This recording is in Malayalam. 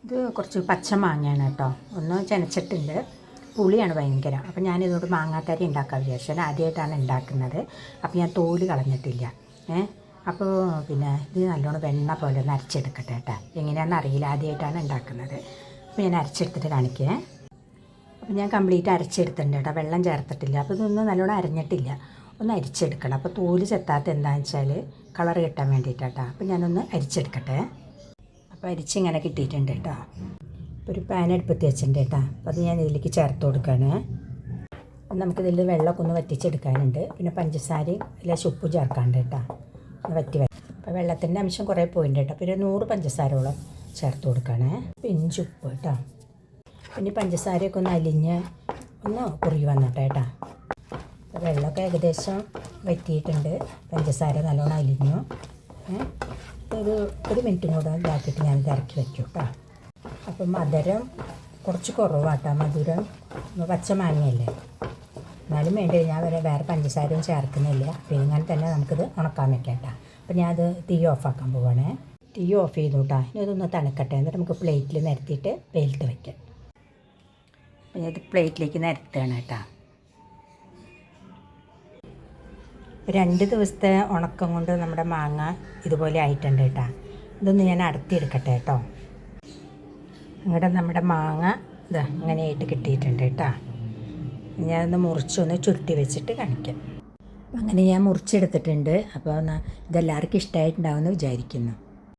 ഇത് കുറച്ച് പച്ച മാങ്ങയാണ് കേട്ടോ. ഒന്ന് ചെനച്ചിട്ടുണ്ട്, പുളിയാണ് ഭയങ്കര. അപ്പോൾ ഞാനിതോട് മാങ്ങാക്കറി ഉണ്ടാക്കാൻ വിചാരിച്ചു. ഞാൻ ആദ്യമായിട്ടാണ് ഉണ്ടാക്കുന്നത്. അപ്പോൾ ഞാൻ തോല് കളഞ്ഞിട്ടില്ല. അപ്പോൾ പിന്നെ ഇത് നല്ലോണം വെണ്ണ പോലെ ഒന്ന് അരച്ചെടുക്കട്ടെ കേട്ടോ. എങ്ങനെയാണെന്ന് അറിയില്ല, ആദ്യമായിട്ടാണ് ഉണ്ടാക്കുന്നത്. അപ്പോൾ ഞാൻ അരച്ചെടുത്തിട്ട് കാണിക്കേ. അപ്പോൾ ഞാൻ കംപ്ലീറ്റ് അരച്ചെടുത്തിട്ടുണ്ട് കേട്ടോ, വെള്ളം ചേർത്തിട്ടില്ല. അപ്പോൾ ഇതൊന്നും നല്ലോണം അരഞ്ഞിട്ടില്ല, ഒന്ന് അരിച്ചെടുക്കണം. അപ്പോൾ തോല് ചെത്താത്ത എന്താണെന്ന് വെച്ചാൽ കളർ കിട്ടാൻ വേണ്ടിയിട്ടാട്ടോ. അപ്പോൾ ഞാനൊന്ന് അരിച്ചെടുക്കട്ടെ. അപ്പോൾ അരിച്ചിങ്ങനെ കിട്ടിയിട്ടുണ്ട് കേട്ടോ. അപ്പോൾ ഒരു പാൻ അടുപ്പത്ത് വെച്ചിട്ടുണ്ട് കേട്ടോ. അപ്പോൾ അത് ഞാൻ ഇതിലേക്ക് ചേർത്ത് കൊടുക്കുകയാണ്. അപ്പം നമുക്കിതിൽ വെള്ളമൊക്കെ ഒന്ന് വറ്റിച്ചെടുക്കാനുണ്ട്. പിന്നെ പഞ്ചസാരയും ലേശം ഉപ്പും ചേർക്കാനുണ്ട് കേട്ടോ. ഒന്ന് വറ്റി അപ്പോൾ വെള്ളത്തിൻ്റെ അംശം കുറേ പോയിട്ടുണ്ട് കേട്ടോ. പിന്നെ 100 പഞ്ചസാരോളം ചേർത്ത് കൊടുക്കുകയാണ്. പിഞ്ചുപ്പ് കേട്ടോ. പിന്നെ പഞ്ചസാരയൊക്കെ ഒന്ന് അലിഞ്ഞ് ഒന്ന് കുറുകി വന്നിട്ട് കേട്ടോ. അപ്പോൾ വെള്ളമൊക്കെ ഏകദേശം വറ്റിയിട്ടുണ്ട്, പഞ്ചസാര നല്ലോണം അലിഞ്ഞു. ഒരു മിനിറ്റും കൂടെ ഇതാക്കിയിട്ട് ഞാൻ ഇറക്കി വയ്ക്കും കേട്ടോ. അപ്പം മധുരം കുറച്ച് കുറവാട്ടോ. മധുരം പച്ച മാങ്ങയല്ലേ, എന്നാലും വേണ്ടി ഞാൻ വേറെ പഞ്ചസാരയും ചേർക്കുന്നില്ല. അപ്പോൾ ഇങ്ങനെ തന്നെ നമുക്കിത് ഉണക്കാൻ വെക്കാം കേട്ടോ. അപ്പോൾ ഞാനത് തീ ഓഫാക്കാൻ പോവുകയാണേ. തീ ഓഫ് ചെയ്തു കേട്ടോ. ഇനി ഇതൊന്ന് തണുക്കട്ടെ, എന്നിട്ട് നമുക്ക് പ്ലേറ്റിൽ നിരത്തിയിട്ട് വെയിലത്ത് വയ്ക്കാം. അപ്പോൾ ഞാനത് പ്ലേറ്റിലേക്ക് നിരത്തുകയാണ് കേട്ടോ. 2 ദിവസത്തെ ഉണക്കം കൊണ്ട് നമ്മുടെ മാങ്ങ ഇതുപോലെ ആയിട്ടുണ്ട് കേട്ടോ. ഇതൊന്ന് ഞാൻ അടർത്തിയെടുക്കട്ടെ കേട്ടോ. അങ്ങോട്ട് നമ്മുടെ മാങ്ങ ഇതാ ഇങ്ങനെയായിട്ട് കിട്ടിയിട്ടുണ്ട് കേട്ടോ. ഞാനൊന്ന് മുറിച്ചൊന്ന് ചുരുട്ടി വെച്ചിട്ട് കാണിക്കാം. അപ്പം അങ്ങനെ ഞാൻ മുറിച്ചെടുത്തിട്ടുണ്ട്. അപ്പോൾ ഇതെല്ലാവർക്കും ഇഷ്ടമായിട്ടുണ്ടാവുമെന്ന് വിചാരിക്കുന്നു.